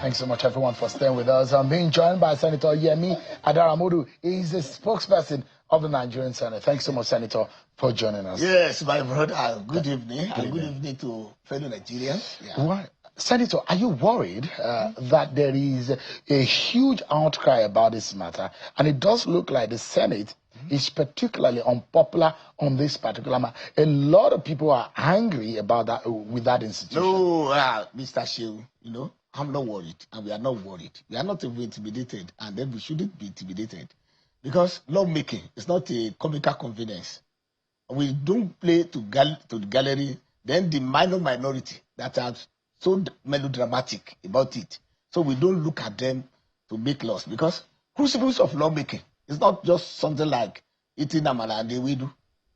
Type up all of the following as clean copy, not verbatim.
Thanks so much, everyone, for staying with us. I'm being joined by Senator Yemi Adaramodu. He's the spokesperson of the Nigerian Senate. Thanks so much, Senator, for joining us. Yes, my brother. Good evening. Good evening to fellow Nigerians. Yeah. Well, Senator, are you worried that there is a huge outcry about this matter? And it does look like the Senate is particularly unpopular on this particular matter. A lot of people are angry about that with that institution. No, Mr. Shew, I'm not worried, and we are not worried. We are not even intimidated, and then we shouldn't be intimidated. Because lawmaking is not a comical convenience. We don't play to the gallery, then the minority that are so melodramatic about it. So we don't look at them to make laws. Because crucibles of lawmaking is not just something like eating amala and we do.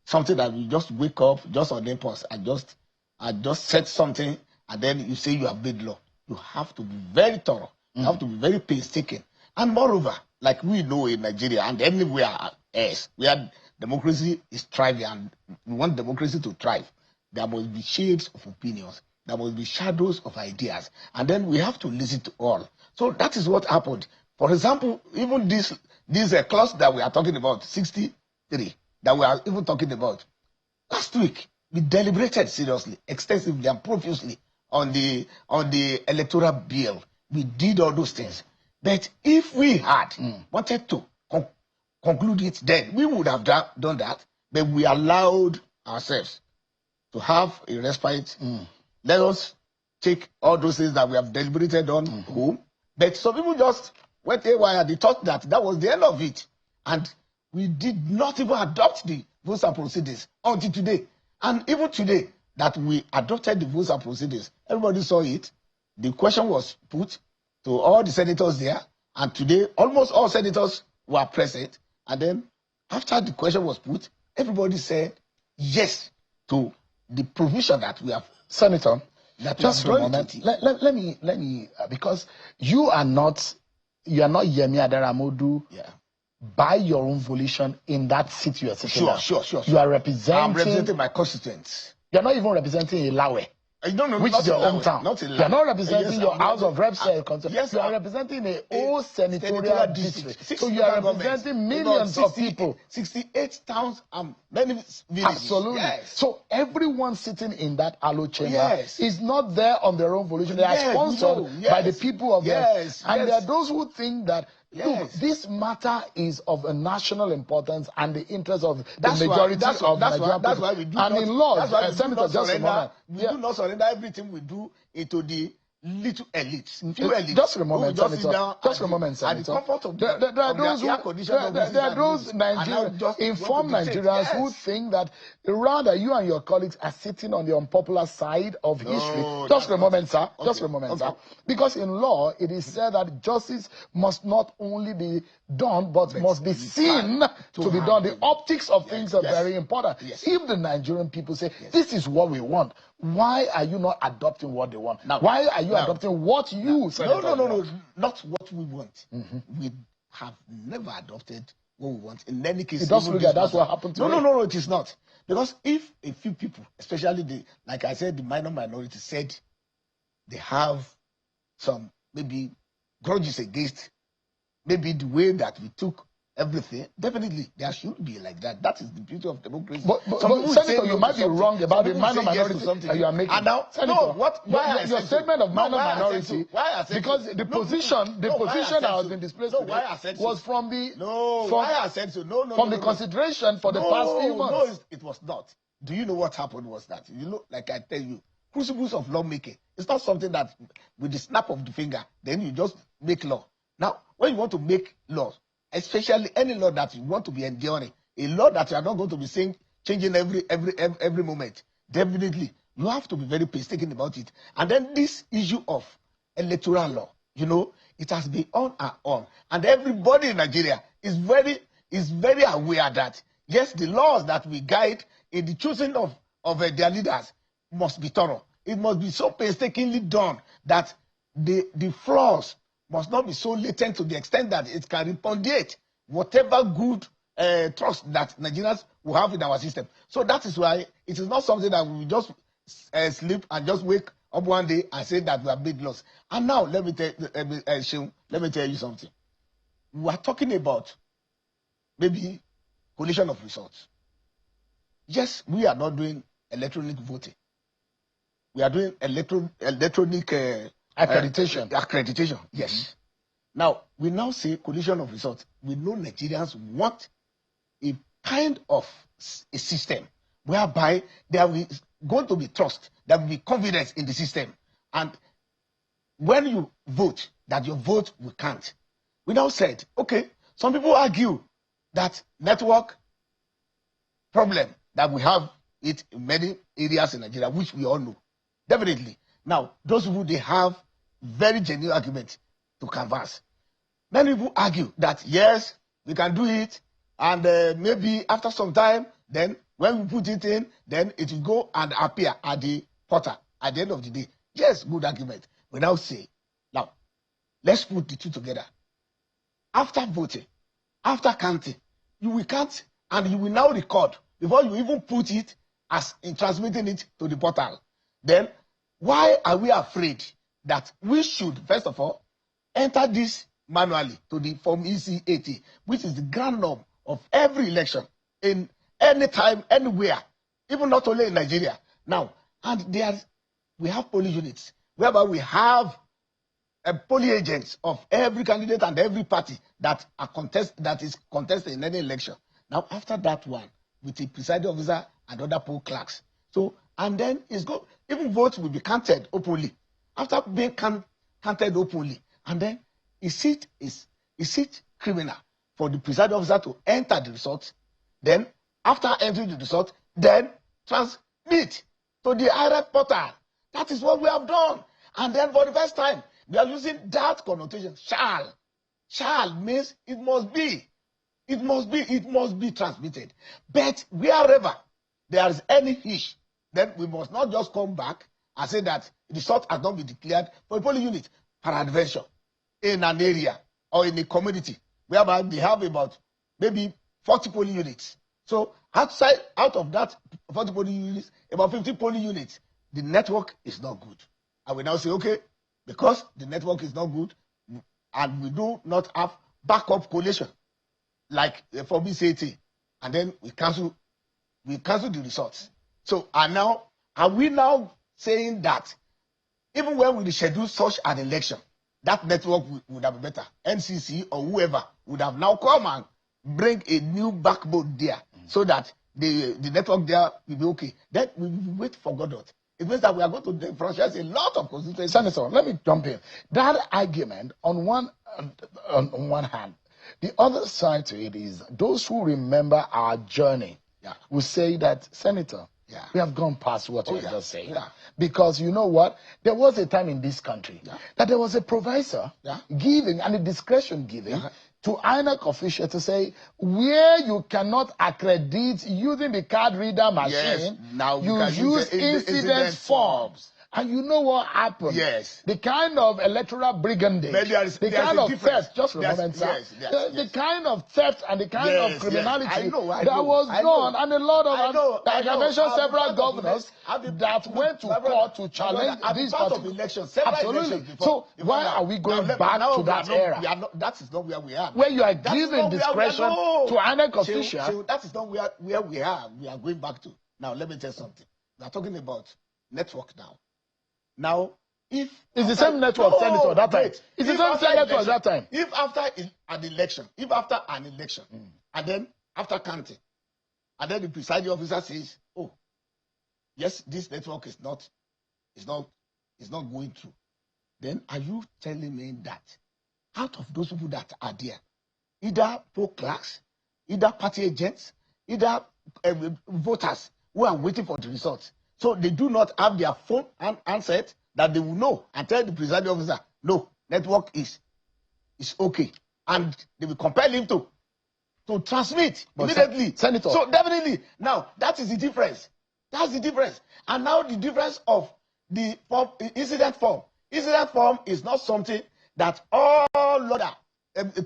Something that we just wake up, just on impulse, and just set something, and then you say you have made law. You have to be very thorough. You have to be very painstaking. And moreover, like we know in Nigeria and anywhere else, where democracy is thriving and we want democracy to thrive, there must be shades of opinions. There must be shadows of ideas. And then we have to listen to all. So that is what happened. For example, even this clause that we are talking about, 63, that we are even talking about, last week, we deliberated seriously, extensively and profusely on the electoral bill. We did all those things. But if we had wanted to conclude it then, we would have done that. But we allowed ourselves to have a respite. Let us take all those things that we have deliberated on home. But some people just went haywire. They thought that was the end of it. And we did not even adopt the rules and procedures until today. And even today, that we adopted the rules and procedures, everybody saw it. The question was put to all the senators there. And today, almost all senators were present. And then, after the question was put, everybody said yes to the provision that we have. Senator, just for a moment, let me, because you are not Yemi Adaramodu by your own volition in that seat you are sitting down. Sure. You are representing... I'm representing my constituents. You're not even representing Ilawe. No, which is your hometown. You're not representing your House of Reps. Yes, you are representing a whole senatorial district. So you are representing millions of people. 68 towns and many villages. Absolutely. Yes. So everyone sitting in that Alo chamber is not there on their own volition. They are sponsored by the people of them. And there are those who think that look, this matter is of a national importance and the interest of the majority of Nigerian people. That's why we do and not, in law, that's why we Senator, just a moment. We do not surrender everything we do into the little elites. Few elites. Just a moment, Senator. Just a moment, Senator. There are those informed Nigerians who think that rather you and your colleagues are sitting on the unpopular side of history. Just a moment, sir. Just a moment, sir. Because in law, it is said that justice must not only be done, but must be seen to be done. The optics of things are very important. If the Nigerian people say, this is what we want, why are you not adopting what they want? Why are you adopting what you say? No, not what we want. We have never adopted what we want. In any case, it doesn't look like that's what happened to me. No, it is not. Because if a few people, especially like I said, the minority said they have some maybe grudges against maybe the way that we took everything, definitely there should be like that. That is the beauty of democracy. But Senator, you might be wrong about the minor minority that you are making. And now, Senator, your statement of minor minority, because the position that has been displayed was from the from the consideration for the past few months. No, it was not. Do you know what happened was that? Like I tell you, crucibles of lawmaking. It's not something that with the snap of the finger, then you just make law. Now, when you want to make laws, especially any law that you want to be enduring, a law that you are not going to be changing every moment, definitely you have to be very painstaking about it. And then this issue of electoral law, it has been on and on, and everybody in Nigeria is very aware that yes, the laws that we guide in the choosing of their leaders must be thorough. It must be so painstakingly done that the flaws must not be so latent to the extent that it can repudiate whatever good trust that Nigerians will have in our system. So that is why it is not something that we just sleep and just wake up one day and say that we have made loss. And now let me tell you something. We are talking about maybe collision of results. Yes, we are not doing electronic voting. We are doing electronic accreditation. Accreditation, yes. Now, we now say collision of results. We know Nigerians want a kind of a system whereby there is going to be trust, there will be confidence in the system. And when you vote, that your vote will count. We now said, okay, some people argue that network problem that we have it in many areas in Nigeria, which we all know. Definitely. Now, those people, they have very genuine argument to canvass. Many people argue that, yes, we can do it, and maybe after some time, then when we put it in, then it will go and appear at the portal at the end of the day. Yes, good argument. We now say, now, let's put the two together. After voting, after counting, you will count and you will now record before you even put it as in transmitting it to the portal. Then, why are we afraid that we should, first of all, enter this manually to the Form EC80, which is the grand norm of every election in any time, anywhere, even not only in Nigeria. Now, and we have polling units, whereby we have polling agents of every candidate and every party that is contested in any election. Now, after that one, with the presiding officer and other poll clerks. So, and then even votes will be counted openly. After being counted openly, and then is it criminal for the presiding officer to enter the results? Then, after entering the result, then transmit to the IRF portal. That is what we have done. And then for the first time, we are using that connotation. Shall. Shall means it must be. It must be transmitted. But wherever there is any hitch, then we must not just come back and say that the result has not been declared for a polling unit, peradventure, in an area or in a community whereby they have about maybe 40 polling units. So out of that 40 polling units, about 50 polling units, the network is not good. And we now say, okay, because the network is not good and we do not have backup collation like for BCAT, and then we cancel the results. So are we now saying that even when we schedule such an election, that network would have been better? NCC or whoever would have now come and bring a new backbone there so that the network there will be okay. Then we will wait for Godot. It means that we are going to differentiate a lot of constituencies. Senator, let me jump in. That argument, on one hand, the other side to it is those who remember our journey will say that, Senator, we have gone past what you're just saying. Because you know what? There was a time in this country that there was a provisor giving and a discretion giving to INEC official to say where you cannot accredit using the card reader machine, now you use incident forms. And you know what happened? Yes. The kind of electoral brigandage, the kind of theft, just for a moment, sir. The kind of theft and the kind of criminality that was done, and a lot of, like I mentioned, several governors that went to court to challenge these part of elections. Absolutely. So why are we going back to that era? That is not where we are. Where you are giving discretion to INEC officials. That is not where we are. We are going back to. Now, let me tell you something. We are talking about network now. Now, if it's the same network, Senator, that time. It's the same network that time. If after an election, and then after counting, and then the presiding officer says, "Oh, yes, this network is not going through," then are you telling me that out of those people that are there, either poll clerks, either party agents, either voters who are waiting for the results, so they do not have their phone and handset that they will know and tell the presiding officer, no, network is okay. And they will compel him to transmit immediately. Senator. So definitely, now that is the difference. That's the difference. And now the difference of the incident form. Incident form is not something that all other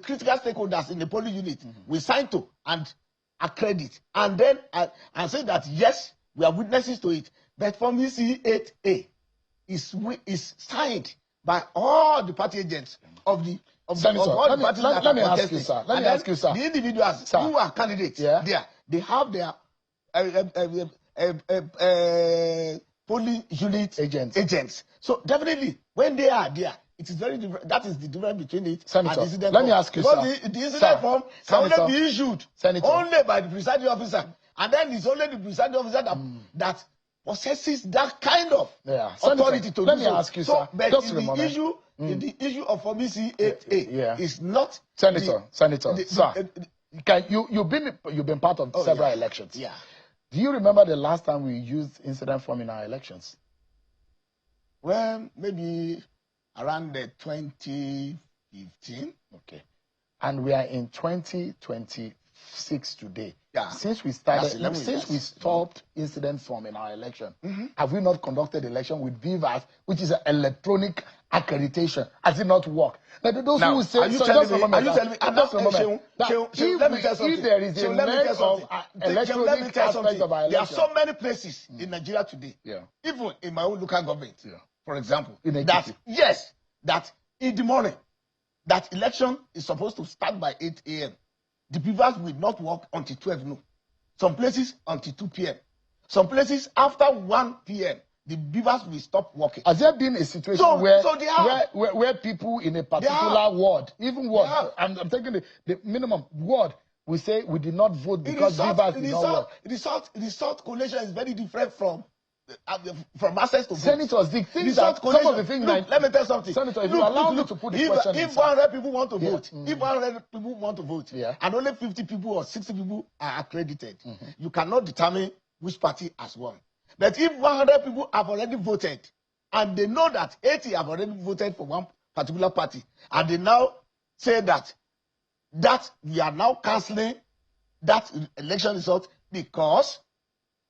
critical stakeholders in the polling unit will sign to and accredit. And then and say that, yes, we are witnesses to it. But from EC8A, is signed by all the party agents of the Senator, all the parties that let me are ask you, sir. Let me ask you, sir. The individuals who are candidates, they have their polling unit agents. So definitely, when they are there, it is very different. That is the difference between it Senator, and the incident let me ask you, because sir. the incident form can only be issued only by the presiding officer, and then it's only the presiding officer that possesses that kind of authority to do so. Let me ask you, sir. But in the issue of Form C8A is not Senator, sir. You've been part of several elections. Yeah. Do you remember the last time we used incident form in our elections? Well, maybe around 2015. Okay. And we are in 2026 today. Yeah. Since we stopped incident form in our election, have we not conducted election with VIVAS, which is an electronic accreditation? Has it not worked? Now, those who say, are you telling me if there is a leg of electronic aspect of our election, there are so many places in Nigeria today, even in my own local government, for example, that in the morning, that election is supposed to start by 8 a.m. The beavers will not work until 12 noon. Some places until 2 p.m. Some places after 1 p.m. the beavers will stop working. Has there been a situation where people in a particular ward, even ward, I'm taking the minimum ward, we say we did not vote because beavers did not work? Result collation is very different from access to vote. Senators, the things that some of the things. Look, let me tell you something. Senator, if you allow me to put the question, if 100 people want to vote, if 100 people want to vote, and only 50 people or 60 people are accredited, you cannot determine which party has won. But if 100 people have already voted, and they know that 80 have already voted for one particular party, and they now say that we are now cancelling that election result because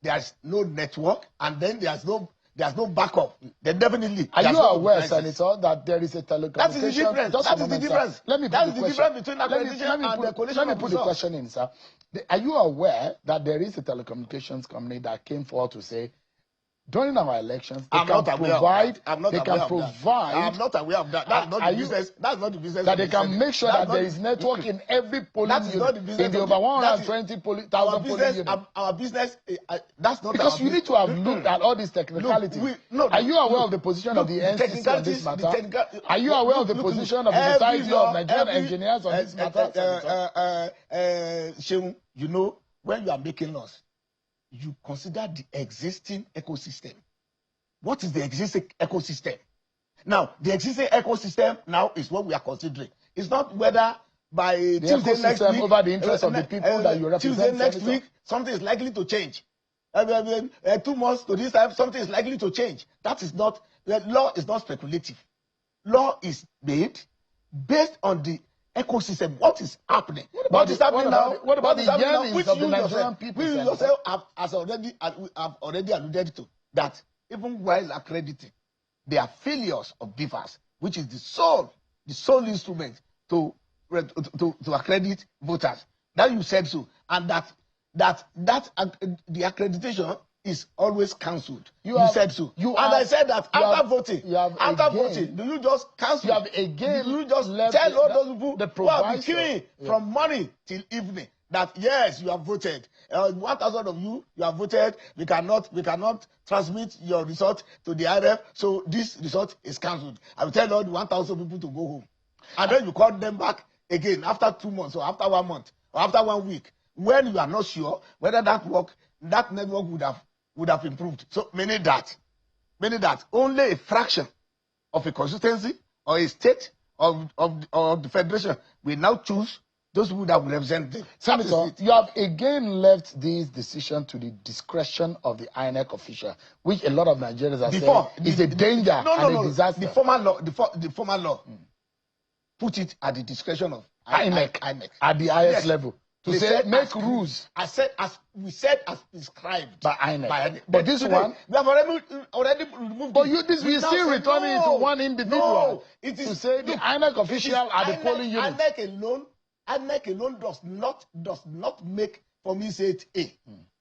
there is no network, and then there's no backup. Then definitely. Are you aware, Senator, that there is a telecommunication? That is the difference. That is the difference. Let me put the difference between accreditation and the coalition. Let me put the question in, sir. Are you aware that there is a telecommunications company that came forward to say, during our elections, they can provide. I'm not aware of that. That's not the business. That's not the business. That they can make sure that there is network in every polling unit. In the over 120,000 polling units. Our business. That's not because you need to have looked at all these technicalities. Are you aware of the position of the NCC on this matter? Are you aware of the position of the Society of Nigerian Engineers on this matter? Sheung, you know, when you are making laws, you consider the existing ecosystem. What is the existing ecosystem? Now, the existing ecosystem now is what we are considering. It's not whether by Tuesday next week, over the interest of the people that you represent. Tuesday next week, something is likely to change. 2 months to this time, something is likely to change. That is not, law is not speculative. Law is made based on the ecosystem. What is happening? What is happening now? What about the yearnings of the Nigerian people? We yourself have already alluded to that even while accrediting, there are failures of beavers, which is the sole instrument to accredit voters. That you said so, and that the accreditation is always cancelled. You said so. I said that after voting, do you just cancel? You have again. Do you just tell all those people who are queuing from morning till evening that yes, you have voted. 1,000 of you have voted. We cannot transmit your result to the IRF, so this result is cancelled. I will tell all the 1,000 people to go home, and then you call them back again after 2 months or after 1 month or after 1 week when you are not sure whether that network would have improved. So meaning that only a fraction of a constituency or a state of the federation will now choose those people that will represent them. Senator, you have again left this decision to the discretion of the INEC official, which a lot of Nigerians are saying is a danger and a disaster. The former law put it at the discretion of INEC at the highest level. To say make rules. As prescribed by INEC. But this one, we have already removed. But we still returning it to one individual. No, it is to say the INEC official at the polling unit. INEC alone does not make for me say it A.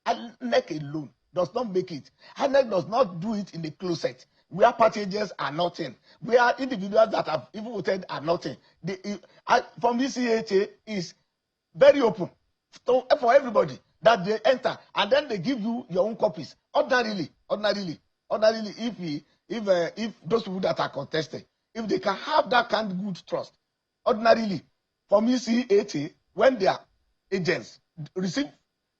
INEC alone does not make it. INEC does not do it in the closet. where party agents are nothing, where individuals that have even voted are nothing. From this CHA is very open for everybody that they enter, and then they give you your own copies. Ordinarily, if those people that are contested, if they can have that kind of good trust, ordinarily, from ECHA, when their agents receive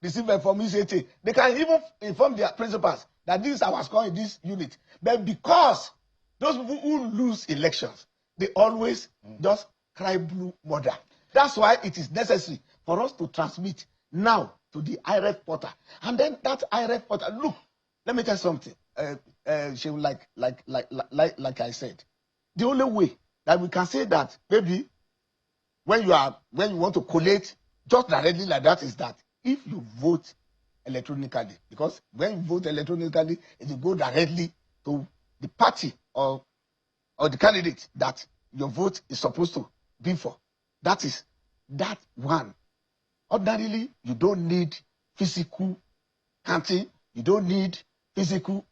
from ECHA, they can even inform their principals that this is our score in this unit. But because those people who lose elections, they always just cry blue murder. That's why it is necessary for us to transmit now to the IRF portal. And then that IRF portal, look, let me tell you something. Like I said, the only way that we can say that maybe when you want to collate just directly like that is that if you vote electronically, because when you vote electronically, it will go directly to the party or the candidate that your vote is supposed to be for. That is that one. Ordinarily, you don't need physical counting. You don't need physical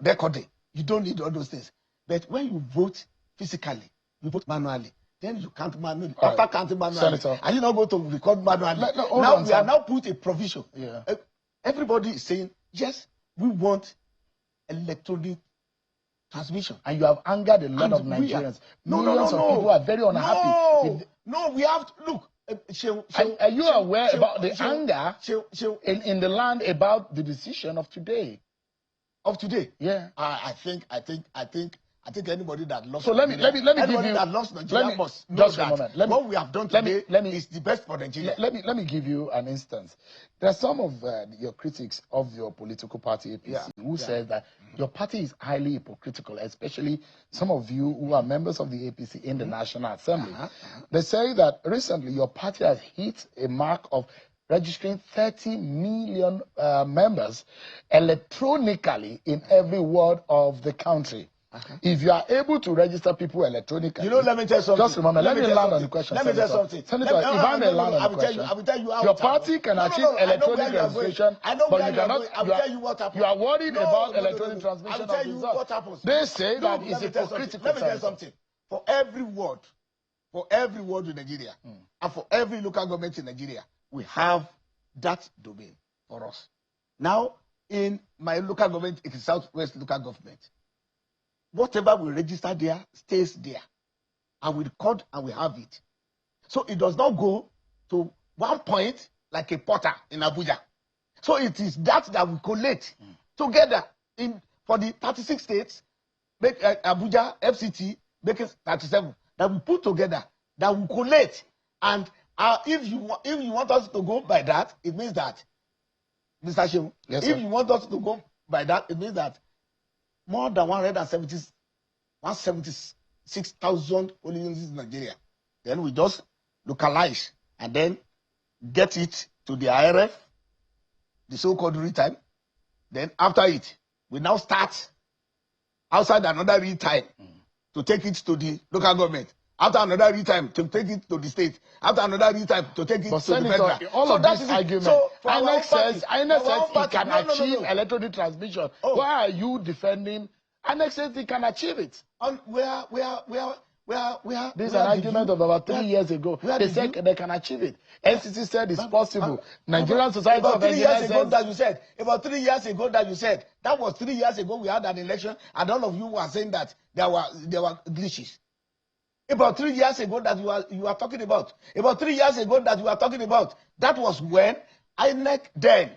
recording. You don't need all those things. But when you vote physically, you vote manually. Then you count manually. After counting manually, are you not going to record manually? Now we are now put a provision. Yeah. Everybody is saying, yes, we want electronic transmission. And you have angered a lot of Nigerians. Millions of people are very unhappy. No, we have to look. Are you aware about the anger in the land about the decision of today? Of today? Yeah. I think anybody that lost so let me give you that lost Nigeria must know that what we have done today is the best for Nigeria. Let me give you an instance. There are some of your critics of your political party APC who says that your party is highly hypocritical, especially some of you who are members of the APC in the National Assembly. They say that recently your party has hit a mark of registering 30 million members electronically in every ward of the country. If you are able to register people electronically, let me tell you something. Just remember, let me land on the question. Let me tell you something. Senator, if I may land on the question, I will tell you how your party can achieve electronic registration, but you cannot. I will tell you what happens. You are worried about electronic transmission of results. What happens. They say that it's hypocritical. Let me tell you something. For every ward in Nigeria, and for every local government in Nigeria, we have that domain for us. Now, in my local government, it is Southwest local government. Whatever we register there stays there, and we record and we have it. So it does not go to one point like a porter in Abuja. So it is that we collate together for the 36 states, make Abuja FCT make it 37 that we put together, that we collate. And if you want us to go by that, it means that, Mr. Shehu, if you want us to go by that, it means that more than 176,000 polling units in Nigeria. Then we just localize and then get it to the IRF, the so-called real time. Then after it, we now start outside another real time to take it to the local government. After another real time to take it to the state. After another real time to take it to the federal. All of this argument. So INEC says it can achieve electronic transmission. Why are you defending? INEC says it can achieve it. Where? This is an argument of about 3 years ago. They said they can achieve it. NCC said it's possible. Nigerian Society of Engineers said that you said. About 3 years ago that you said. That was 3 years ago we had an election, and all of you were saying that there were glitches. About 3 years ago that you are talking about. About 3 years ago that you are talking about. That was when INEC then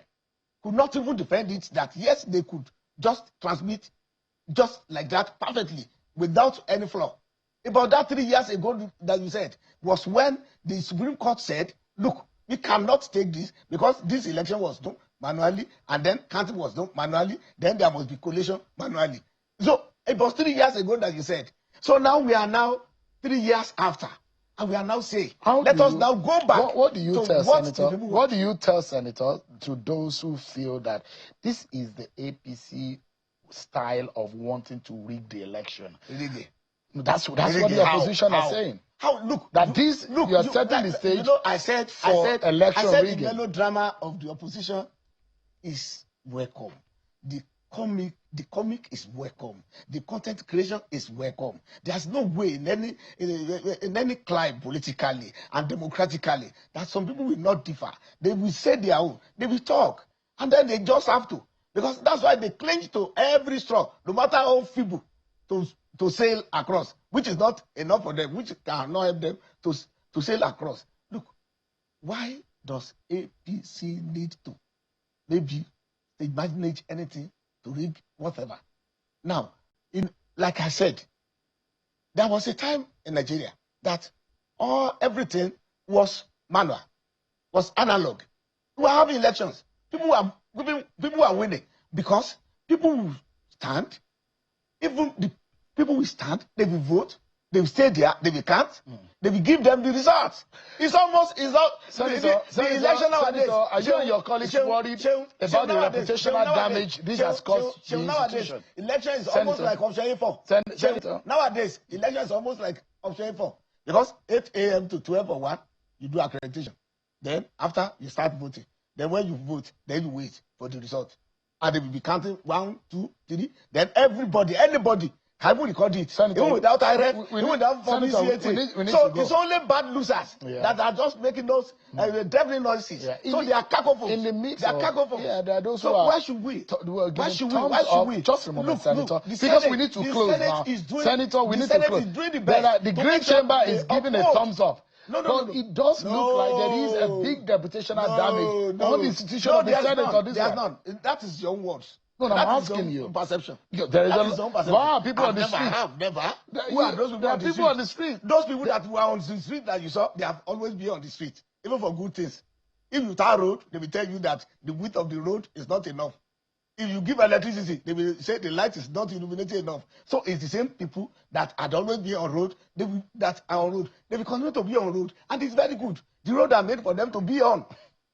could not even defend it that yes, they could just transmit just like that perfectly without any flaw. About that 3 years ago that you said was when the Supreme Court said, look, we cannot take this because this election was done manually and then counting was done manually, then there must be collation manually. So it was 3 years ago that you said. So now we are now 3 years after, and we are now saying, let us now go back. What do you tell Senator? What do you tell Senator to those who feel that this is the APC style of wanting to rig the election? Really? That's what the opposition are saying. How? Look, you are setting the stage. I said election rigging. the melodrama of the opposition is welcome. the comic is welcome. The content creation is welcome. There's no way in any climate politically and democratically that some people will not differ. They will say their own. They will talk. And then they just have to. Because that's why they cling to every straw, no matter how feeble, to sail across, which is not enough for them, which cannot help them to sail across. Look, why does APC need to maybe manage anything to rig whatever? Now, like I said, there was a time in Nigeria that everything was manual, was analog. We were having elections. People were winning because people will stand. Even the people will stand, they will vote, they will stay there, they will count, they will give them the results. It's almost the election nowadays. Are you and your colleagues worried about the reputational damage this has caused the institution? Election is almost like option 4. Nowadays, election is almost like option 4. Because 8 a.m. to 12 or 1, you do accreditation. Then after you start voting. Then when you vote, then you wait for the result. And they will be counting 1, 2, 3. Then anybody can record it. Senator, even without IRF, even without publicity. So it's only bad losers that are just making those devil noises. Yeah. So they are cacophons. In the mix, they are cacophons. Yeah, there are those so why should we? Why should we? Just a moment, Senator. Because we need to close now. Senator, we need to close. The Green Chamber is giving a thumbs up. But it does look like there is a big reputational damage on the institution of the Senate. There's none. That is your own words. No, I'm asking you. Perception. There is wow, people on the street. Never. Who are those people on the street? Those people that were on the street that you saw, they have always been on the street, even for good things. If you tar road, they will tell you that the width of the road is not enough. If you give electricity, they will say the light is not illuminated enough. So it's the same people that had always been on road, that are on road. They will continue to be on road, and it's very good. The road are made for them to be on.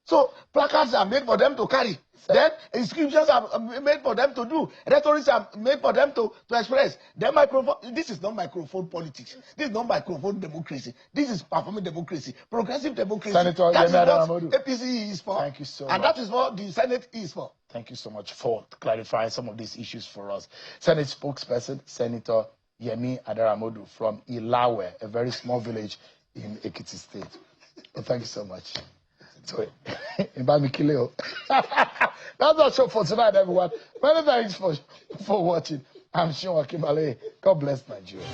So placards are made for them to carry. Then inscriptions are made for them to do. Rhetorics are made for them to express. Then microphone. This is not microphone politics. This is not microphone democracy. This is performing democracy, progressive democracy. Senator, that is what APC is for. Thank you so much. And that is what the Senate is for. Thank you so much for clarifying some of these issues for us. Senate spokesperson, Senator Yemi Adaramodu from Ilawe, a very small village in Ekiti State. Well, thank you so much. Sorry. That's our show for tonight, everyone. Many thanks for watching. I'm Sean Kimale. God bless Nigeria.